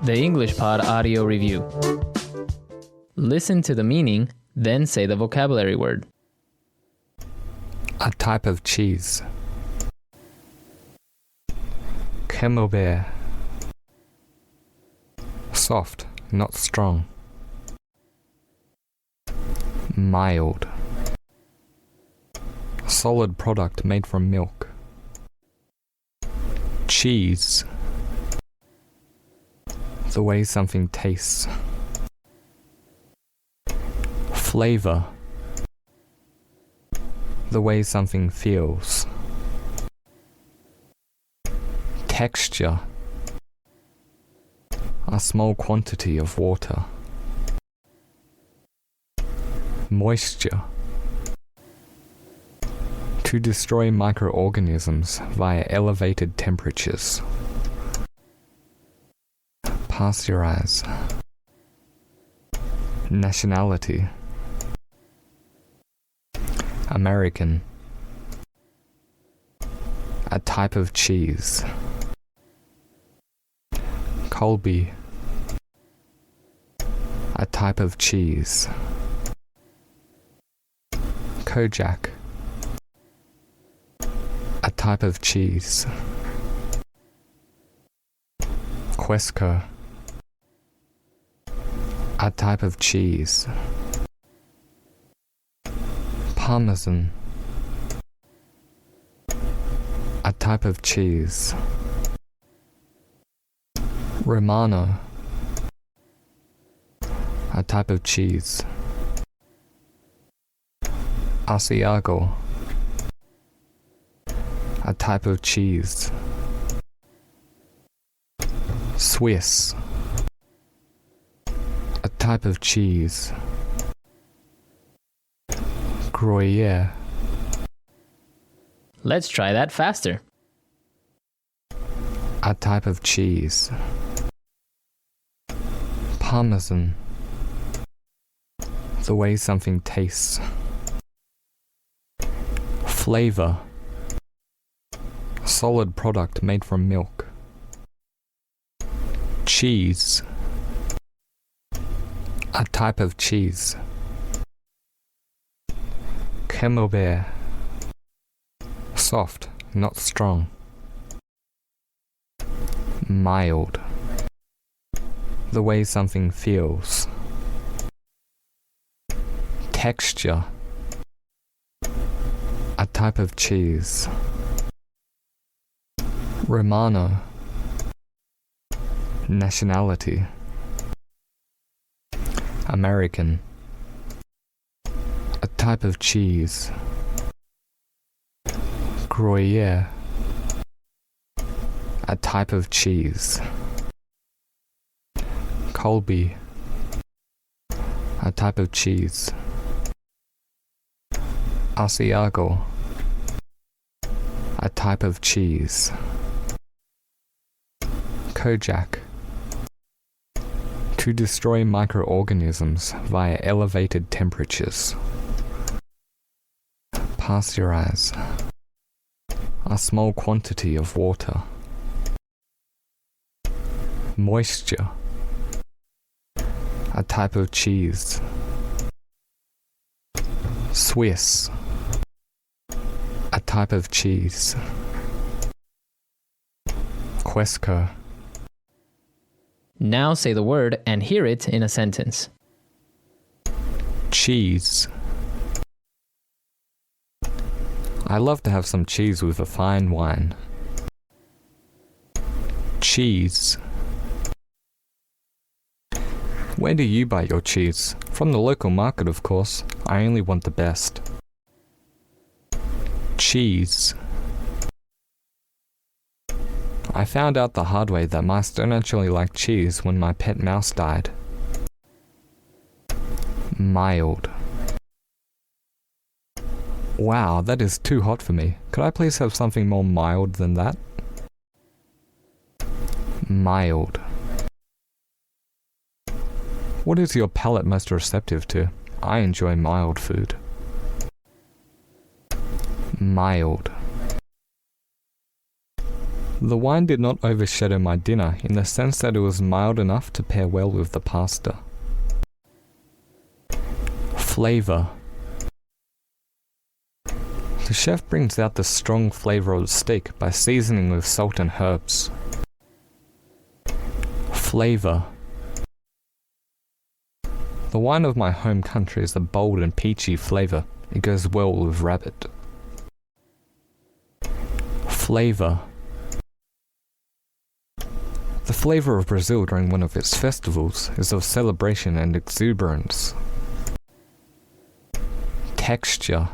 The English Pod Audio Review. Listen to the meaning, then say the vocabulary word. A type of cheese. Camembert. Soft, not strong. Mild. Solid product made from milk. Cheese. The way something tastes. Flavor. The way something feels. Texture. A small quantity of water. Moisture. To destroy microorganisms via elevated temperatures. Pasteurize. Nationality. American. A type of cheese. Colby. A type of cheese. Kojak. A type of cheese. Quesco. A type of cheese. Parmesan. A type of cheese. Romano. A type of cheese. Asiago. A type of cheese. Swiss. A type of cheese. Gruyere. Let's try that faster. A type of cheese. Parmesan. The way something tastes. Flavor. Solid product made from milk. Cheese. A type of cheese. Camembert. Soft, not strong. Mild. The way something feels. Texture. A type of cheese. Romano. Nationality. American. A type of cheese. Gruyere. A type of cheese. Colby. A type of cheese. Asiago. A type of cheese. Kojak. To destroy microorganisms via elevated temperatures. Pasteurize. A small quantity of water. Moisture. A type of cheese. Swiss. A type of cheese. Quesco. Now say the word and hear it in a sentence. Cheese. I love to have some cheese with a fine wine. Cheese. Where do you buy your cheese? From the local market, of course. I only want the best. Cheese. I found out the hard way that mice don't actually like cheese when my pet mouse died. Mild. Wow, that is too hot for me. Could I please have something more mild than that? Mild. What is your palate most receptive to? I enjoy mild food. Mild. The wine did not overshadow my dinner in the sense that it was mild enough to pair well with the pasta. Flavor. The chef brings out the strong flavor of the steak by seasoning with salt and herbs. Flavor. The wine of my home country is a bold and peachy flavor. It goes well with rabbit. Flavor. The flavor of Brazil during one of its festivals is of celebration and exuberance. Texture.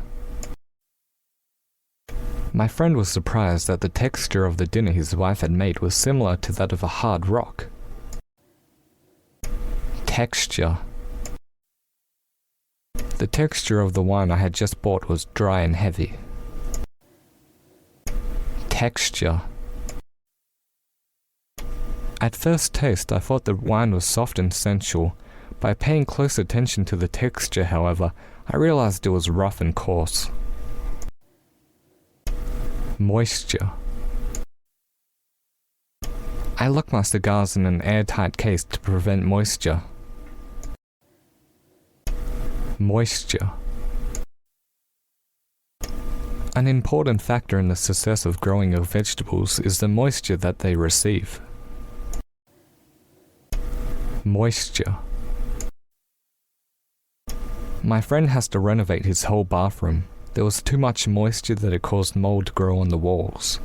My friend was surprised that the texture of the dinner his wife had made was similar to that of a hard rock. Texture. The texture of the wine I had just bought was dry and heavy. Texture. At first taste, I thought the wine was soft and sensual. By paying close attention to the texture, however, I realized it was rough and coarse. Moisture. I lock my cigars in an airtight case to prevent moisture. Moisture. An important factor in the success of growing your vegetables is the moisture that they receive. Moisture. My friend has to renovate his whole bathroom. There was too much moisture that it caused mold to grow on the walls.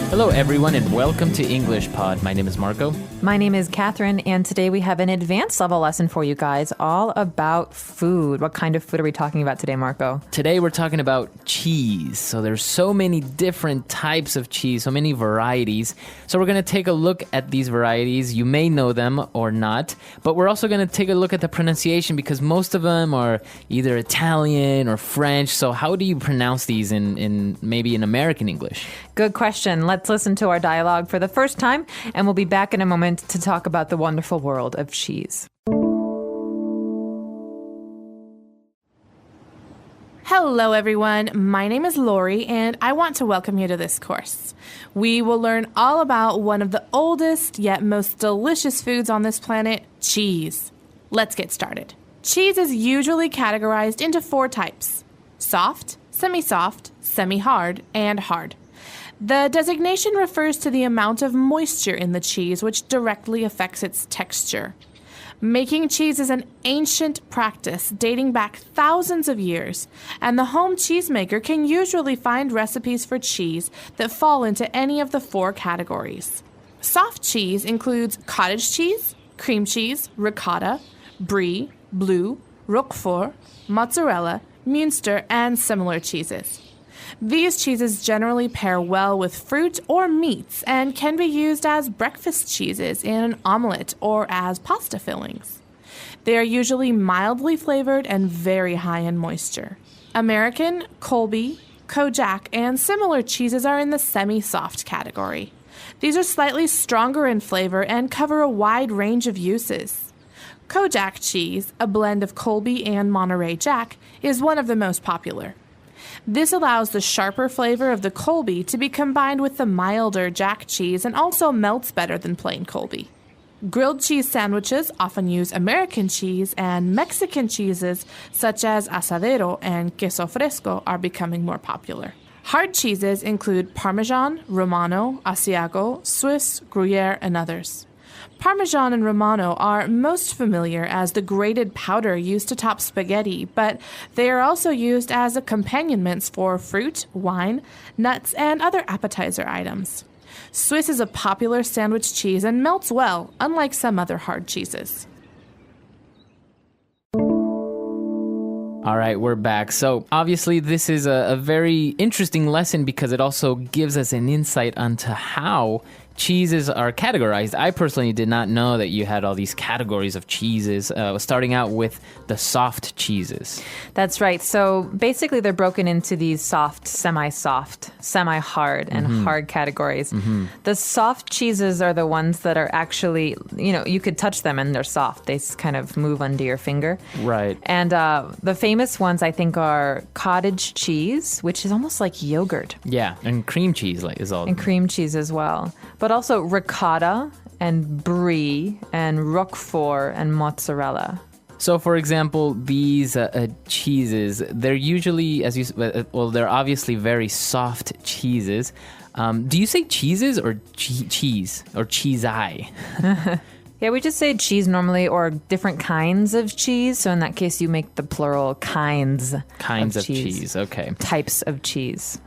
Hello everyone and welcome to English Pod. My name is Marco. My name is Catherine, and today we have an advanced level lesson for you guys all about food. What kind of food are we talking about today, Marco? Today we're talking about cheese. So there's so many different types of cheese, so many varieties. So we're going to take a look at these varieties. You may know them or not, but we're also going to take a look at the pronunciation because most of them are either Italian or French. So how do you pronounce these in maybe in American English? Good question. Let's listen to our dialogue for the first time, and we'll be back in a moment to talk about the wonderful world of cheese. Hello everyone, my name is Lori and I want to welcome you to this course. We will learn all about one of the oldest yet most delicious foods on this planet, cheese. Let's get started. Cheese is usually categorized into 4 types: soft, semi-soft, semi-hard, and hard. The designation refers to the amount of moisture in the cheese, which directly affects its texture. Making cheese is an ancient practice dating back thousands of years, and the home cheesemaker can usually find recipes for cheese that fall into any of the 4 categories. Soft cheese includes cottage cheese, cream cheese, ricotta, brie, blue, roquefort, mozzarella, Munster, and similar cheeses. These cheeses generally pair well with fruit or meats and can be used as breakfast cheeses in an omelette or as pasta fillings. They are usually mildly flavored and very high in moisture. American, Colby, Kojak, and similar cheeses are in the semi-soft category. These are slightly stronger in flavor and cover a wide range of uses. Kojak cheese, a blend of Colby and Monterey Jack, is one of the most popular. This allows the sharper flavor of the Colby to be combined with the milder Jack cheese and also melts better than plain Colby. Grilled cheese sandwiches often use American cheese, and Mexican cheeses such as asadero and queso fresco are becoming more popular. Hard cheeses include Parmesan, Romano, Asiago, Swiss, Gruyere, and others. Parmesan and Romano are most familiar as the grated powder used to top spaghetti, but they are also used as accompaniments for fruit, wine, nuts, and other appetizer items. Swiss is a popular sandwich cheese and melts well, unlike some other hard cheeses. All right, we're back. So obviously this is a very interesting lesson because it also gives us an insight onto how cheeses are categorized. I personally did not know that you had all these categories of cheeses, starting out with the soft cheeses. That's right. So basically, they're broken into these soft, semi-soft, semi-hard, and hard categories. The soft cheeses are the ones that are actually, you could touch them and they're soft. They kind of move under your finger. Right. And the famous ones, I think, are cottage cheese, which is almost like yogurt, Yeah, and cream cheese is all. and cream cheese as well. But also ricotta and brie and roquefort and mozzarella. So, for example, these cheeses, they're usually, they're obviously very soft cheeses. Do you say cheeses or cheese or cheese-eye? Yeah, we just say cheese normally, or different kinds of cheese. So in that case, you make the plural kinds Kinds of cheese, okay. Types of cheese.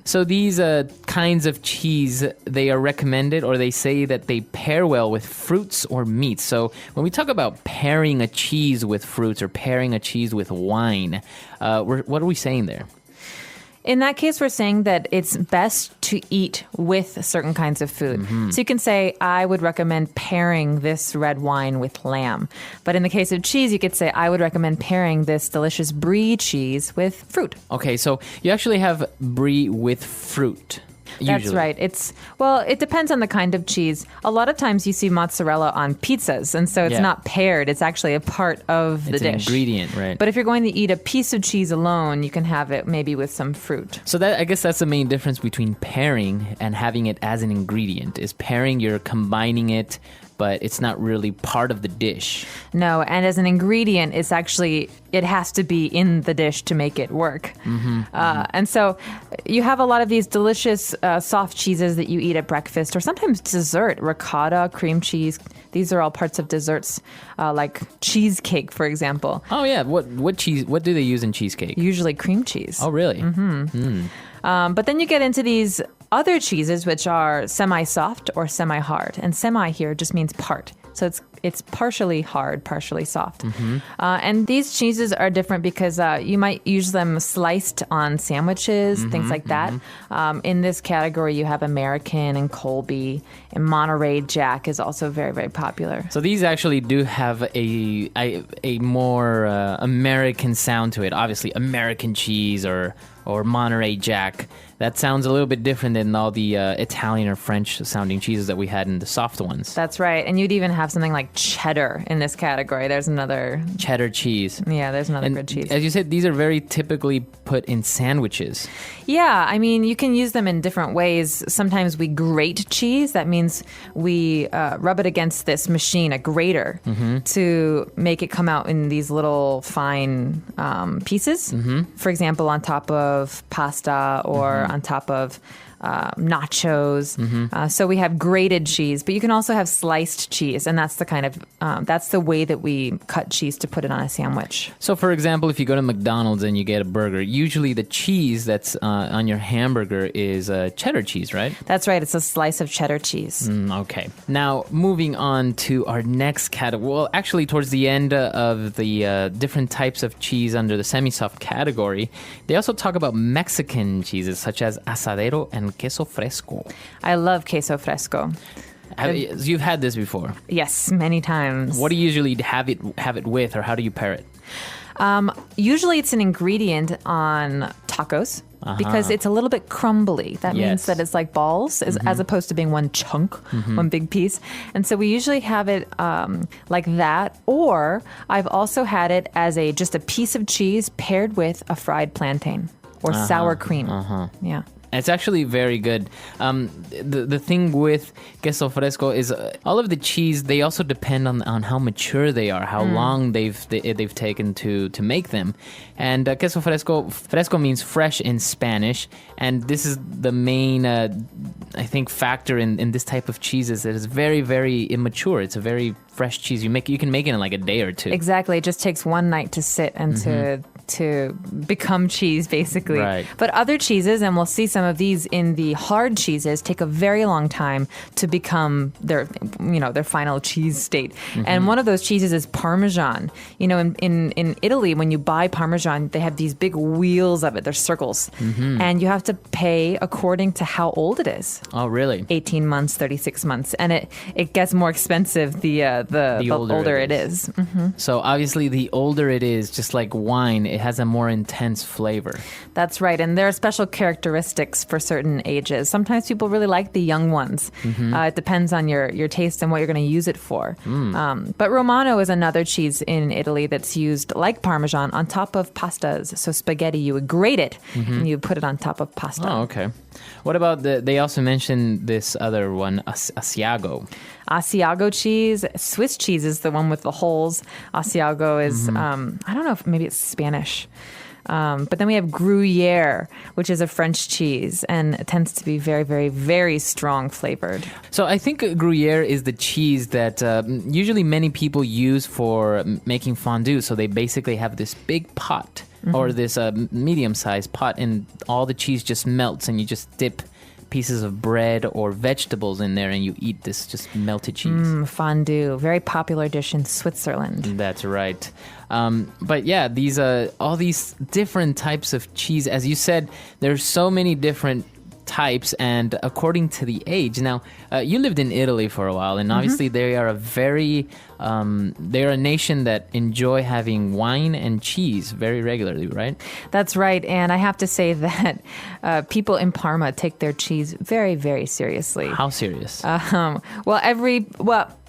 So these kinds of cheese, they are recommended, or they say that they pair well with fruits or meats. So when we talk about pairing a cheese with fruits or pairing a cheese with wine, what are we saying there? In that case, we're saying that it's best to eat with certain kinds of food. So you can say, I would recommend pairing this red wine with lamb. But in the case of cheese, you could say, I would recommend pairing this delicious brie cheese with fruit. Okay, so you actually have brie with fruit. That's Usually. right. It depends on the kind of cheese. A lot of times you see mozzarella on pizzas, and so it's Yeah. not paired. It's actually a part of the It's an dish. ingredient, right? But if you're going to eat a piece of cheese alone, you can have it maybe with some fruit. So I guess that's the main difference between pairing and having it as an ingredient. Is pairing, you're combining it, but it's not really part of the dish. No, and as an ingredient, it has to be in the dish to make it work. And so you have a lot of these delicious soft cheeses that you eat at breakfast or sometimes dessert. Ricotta, cream cheese, these are all parts of desserts, like cheesecake, for example. Oh yeah, what cheese? What do they use in cheesecake? Usually cream cheese. Oh really? But then you get into these other cheeses, which are semi-soft or semi-hard. And semi here just means part. So it's partially hard, partially soft. And these cheeses are different because you might use them sliced on sandwiches, things like that. In this category, you have American and Colby, and Monterey Jack is also very, very popular. So these actually do have a more American sound to it. Obviously, American cheese or Monterey Jack. That sounds a little bit different than all the Italian or French sounding cheeses that we had in the soft ones. That's right. And you'd even have something like cheddar in this category. There's another Cheddar cheese. Yeah, there's another And good cheese. as you said, these are very typically put in sandwiches. Yeah, I mean, you can use them in different ways. Sometimes we grate cheese. That means we rub it against this machine, a grater, to make it come out in these little fine pieces. For example, on top of pasta or on top of nachos. So we have grated cheese, but you can also have sliced cheese, and that's the way that we cut cheese to put it on a sandwich. So, for example, if you go to McDonald's and you get a burger, usually the cheese that's on your hamburger is cheddar cheese, right? That's right. It's a slice of cheddar cheese. Okay. Now, moving on to our next category. Well, actually, towards the end of the different types of cheese under the semi-soft category, they also talk about Mexican cheeses such as asadero and queso fresco. I love queso fresco. You've had this before. Yes, many times. What do you usually have it with, or how do you pair it? Usually it's an ingredient on tacos because it's a little bit crumbly. That means Yes. that it's like balls as opposed to being one chunk, one big piece. And so we usually have it like that. Or I've also had it as just a piece of cheese paired with a fried plantain or sour cream. Yeah. It's actually very good. The thing with queso fresco is all of the cheese, they also depend on how mature they are, how long they've taken to make them. And queso fresco means fresh in Spanish, and this is the main, I think, factor in this type of cheese is that it's very, very immature. It's a very fresh cheese. You can make it in like a day or two. Exactly. It just takes one night to sit and to become cheese, basically. Right. But other cheeses, and we'll see some of these in the hard cheeses, take a very long time to become their final cheese state. And one of those cheeses is Parmesan. You know, in Italy, when you buy Parmesan, they have these big wheels of it. They're circles. And you have to pay according to how old it is. Oh, really? 18 months, 36 months. And it gets more expensive the older it is. So obviously, the older it is, just like wine, it has a more intense flavor. That's right. And there are special characteristics for certain ages. Sometimes people really like the young ones. It depends on your taste and what you're going to use it for. But Romano is another cheese in Italy that's used like Parmesan on top of pastas. So spaghetti, you would grate it and you put it on top of pasta. Oh, okay. What about they also mentioned this other one, Asiago. Asiago cheese. Swiss cheese is the one with the holes. Asiago is, I don't know if maybe it's Spanish. But then we have Gruyere, which is a French cheese, and it tends to be very, very, very strong flavored. So I think Gruyere is the cheese that usually many people use for making fondue. So they basically have this big pot or this medium-sized pot, and all the cheese just melts, and you just dip pieces of bread or vegetables in there, and you eat this just melted cheese. Fondue, very popular dish in Switzerland. That's right. But yeah, these all these different types of cheese. As you said, there's so many different types, and according to the age. Now, you lived in Italy for a while, and obviously they are they're a nation that enjoy having wine and cheese very regularly, right? That's right. And I have to say that people in Parma take their cheese very, very seriously. How serious?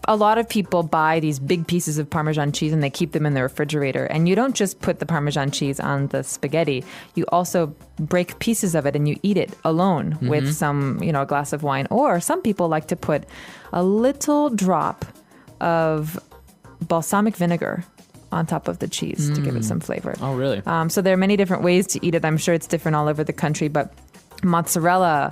A lot of people buy these big pieces of Parmesan cheese and they keep them in the refrigerator. And you don't just put the Parmesan cheese on the spaghetti. You also break pieces of it and you eat it alone with some, a glass of wine. Or some people like to put a little drop of balsamic vinegar on top of the cheese to give it some flavor. Oh, really? So there are many different ways to eat it. I'm sure it's different all over the country, but mozzarella,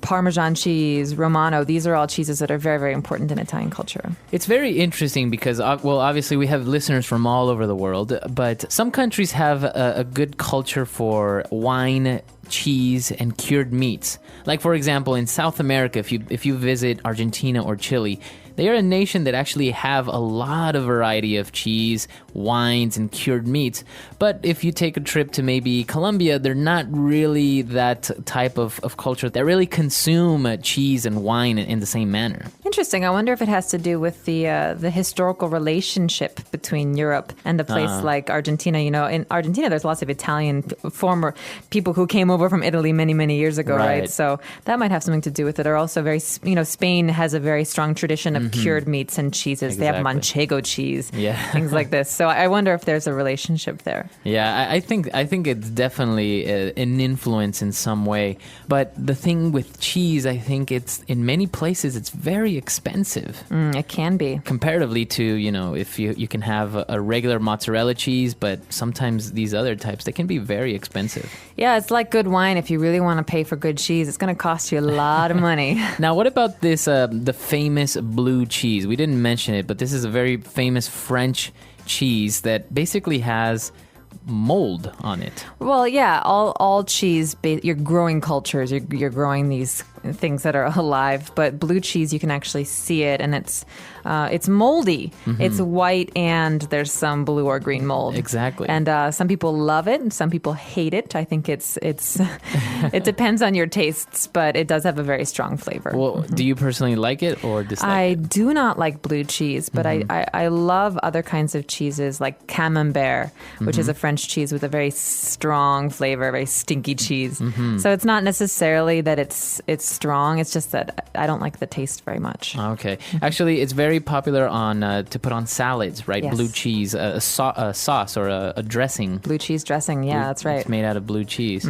Parmesan cheese, Romano, these are all cheeses that are very, very important in Italian culture. It's very interesting because, obviously we have listeners from all over the world, but some countries have a good culture for wine, cheese, and cured meats. Like, for example, in South America, if you visit Argentina or Chile, they are a nation that actually have a lot of variety of cheese, wines, and cured meats. But if you take a trip to maybe Colombia, they're not really that type of culture that really consume cheese and wine in the same manner. Interesting. I wonder if it has to do with the historical relationship between Europe and a place like Argentina. In Argentina, there's lots of Italian former people who came over from Italy many, many years ago, right? So that might have something to do with it. Or also Spain has a very strong tradition of cured meats and cheeses. Exactly. They have manchego cheese, things like this. So I wonder if there's a relationship there. Yeah, I think it's definitely an influence in some way. But the thing with cheese, I think it's in many places it's very expensive. It can be. Comparatively to, if you can have a regular mozzarella cheese, but sometimes these other types, they can be very expensive. Yeah, it's like good wine. If you really want to pay for good cheese, it's going to cost you a lot of money. Now, what about this, the famous blue cheese? We didn't mention it, but this is a very famous French cheese that basically has mold on it. Well, yeah, all cheese, you're growing cultures, you're growing these things that are alive, but blue cheese, you can actually see it, and it's moldy. It's white, and there's some blue or green mold. Exactly. And some people love it, and some people hate it. I think it's it depends on your tastes, but it does have a very strong flavor. Well, do you personally like it or dislike I it? do not like blue cheese, but I love other kinds of cheeses like camembert, which is a French cheese with a very strong flavor, very stinky cheese. So it's not necessarily that it's strong. It's just that I don't like the taste very much. Okay. Actually, it's very popular to put on salads, right? Yes. Blue cheese, a sauce or a dressing. Blue cheese dressing. Yeah, that's right. It's made out of blue cheese.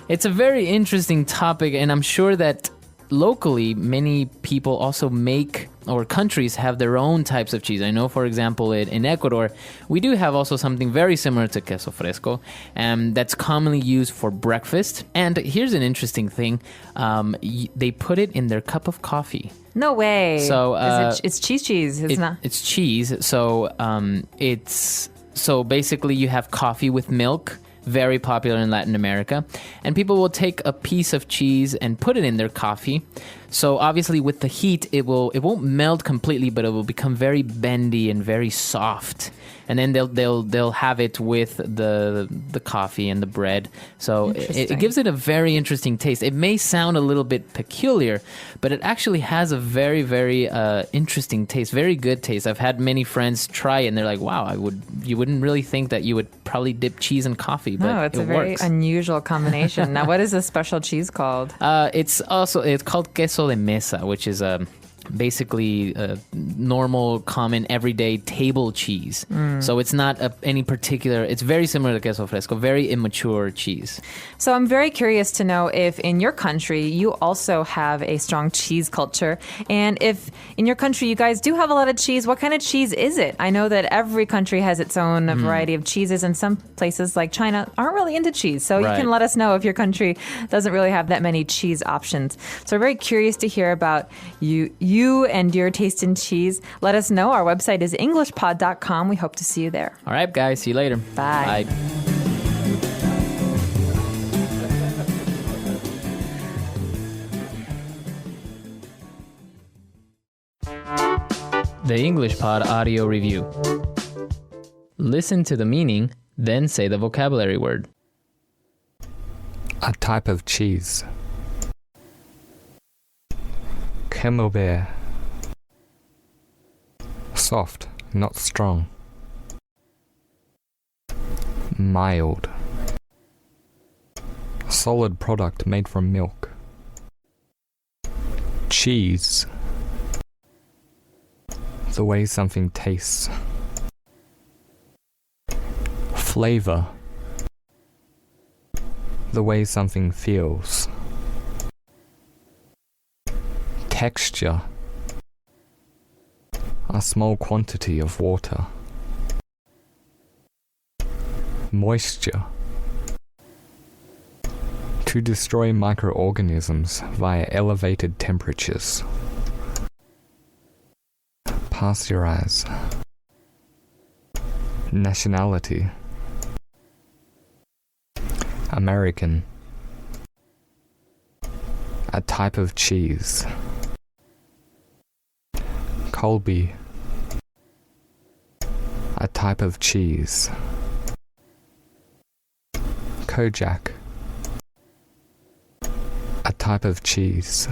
It's a very interesting topic, and I'm sure that locally, many people also make or countries have their own types of cheese. I know, for example, in Ecuador, we do have also something very similar to queso fresco, that's commonly used for breakfast. And here's an interesting thing. They put it in their cup of coffee. No way. So it's cheese. It's not. It's cheese. So basically you have coffee with milk, very popular in Latin America, and people will take a piece of cheese and put it in their coffee. So obviously with the heat, it won't melt completely, but it will become very bendy and very soft. And then they'll have it with the coffee and the bread. So it gives it a very interesting taste. It may sound a little bit peculiar, but it actually has a very, very interesting taste, very good taste. I've had many friends try it, and they're like, "Wow, you wouldn't really think that you would probably dip cheese in coffee, but no, it's a works." very unusual combination. Now, what is this special cheese called? It's called queso de mesa, which is basically normal, common, everyday table cheese. So it's not any particular, it's very similar to queso fresco, very immature cheese. So I'm very curious to know if in your country you also have a strong cheese culture, and if in your country you guys do have a lot of cheese, what kind of cheese is it? I know that every country has its own variety of cheeses, and some places like China aren't really into cheese. So you can let us know if your country doesn't really have that many cheese options. So we're very curious to hear about you and your taste in cheese. Let us know. Our website is englishpod.com. We hope to see you there. All right, guys. See you later. Bye. The English Pod Audio Review. Listen to the meaning, then say the vocabulary word. A type of cheese. Camembert. Soft, not strong. Mild. Solid product made from milk. Cheese. The way something tastes. Flavor. The way something feels. Texture. A small quantity of water. Moisture. To destroy microorganisms via elevated temperatures. Pasteurize. Nationality. American. A type of cheese. Colby. A type of cheese. Kojak. A type of cheese.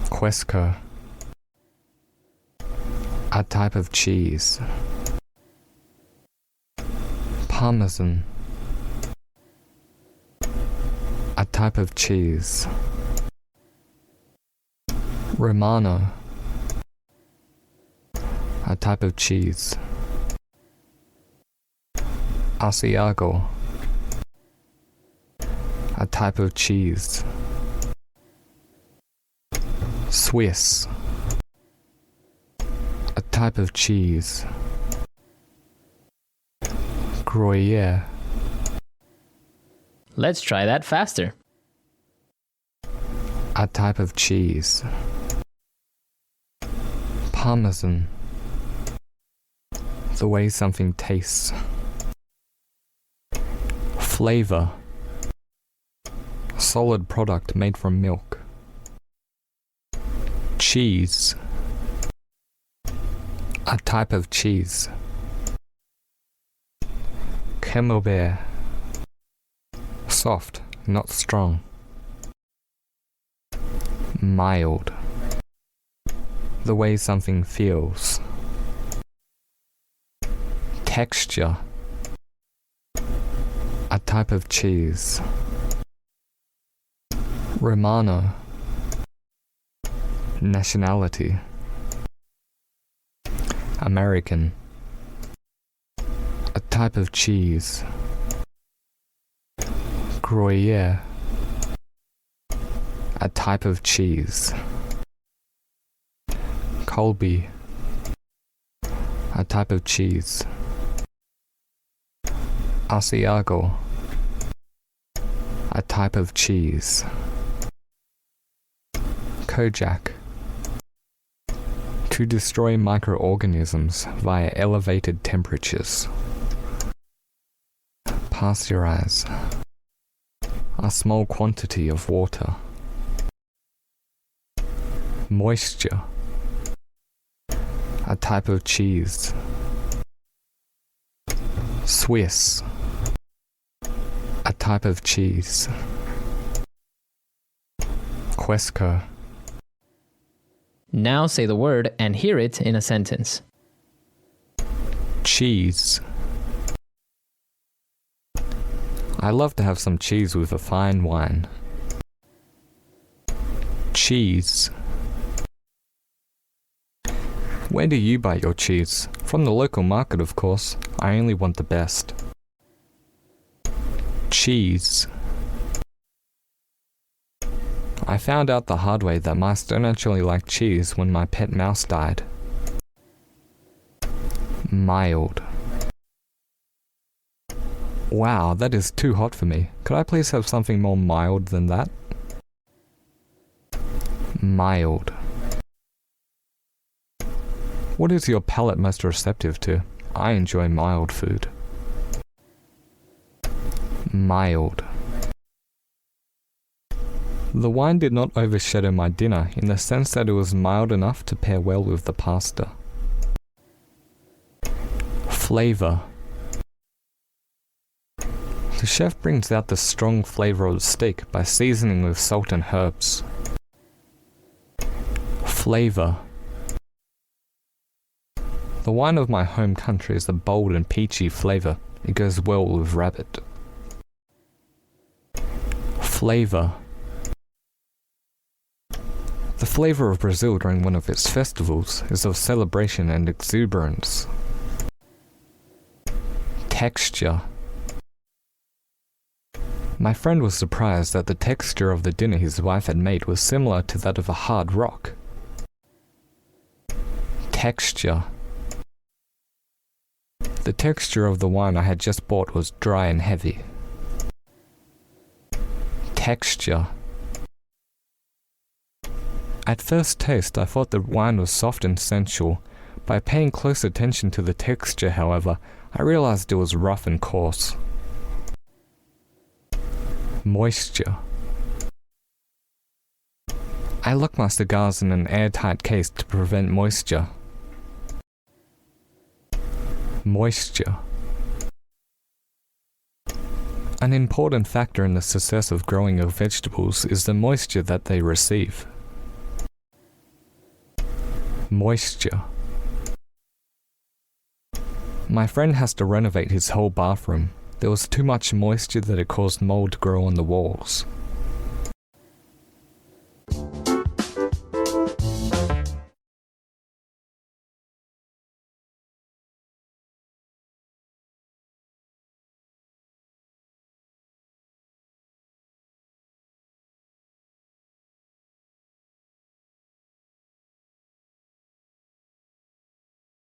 Quesco. A type of cheese. Parmesan. A type of cheese. Romano. A type of cheese. Asiago. A type of cheese. Swiss. A type of cheese. Gruyere. Let's try that faster. A type of cheese. Parmesan. The way something tastes. Flavor. Solid product made from milk. Cheese. A type of cheese. Camembert. Soft, not strong. Mild. The way something feels. Texture. A type of cheese. Romano. Nationality. American. A type of cheese. Gruyere. A type of cheese. A type of cheese. Colby. A type of cheese. Asiago. A type of cheese. Kojak. To destroy microorganisms via elevated temperatures. Pasteurize. A small quantity of water. Moisture. A type of cheese. Swiss. A type of cheese. Quesco. Now say the word and hear it in a sentence. Cheese. I love to have some cheese with a fine wine. Cheese. Where do you buy your cheese? From the local market, of course. I only want the best. Cheese. I found out the hard way that mice don't actually like cheese when my pet mouse died. Mild. Wow, that is too hot for me. Could I please have something more mild than that? Mild. What is your palate most receptive to? I enjoy mild food. Mild. The wine did not overshadow my dinner in the sense that it was mild enough to pair well with the pasta. Flavor. The chef brings out the strong flavor of the steak by seasoning with salt and herbs. Flavor. The wine of my home country is a bold and peachy flavor. It goes well with rabbit. Flavor. The flavor of Brazil during one of its festivals is of celebration and exuberance. Texture. My friend was surprised that the texture of the dinner his wife had made was similar to that of a hard rock. Texture. The texture of the wine I had just bought was dry and heavy. Texture. At first taste, I thought the wine was soft and sensual. By paying close attention to the texture, however, I realized it was rough and coarse. Moisture. I lock my cigars in an airtight case to prevent moisture. Moisture. An important factor in the success of growing your vegetables is the moisture that they receive. Moisture. My friend has to renovate his whole bathroom. There was too much moisture that it caused mold to grow on the walls.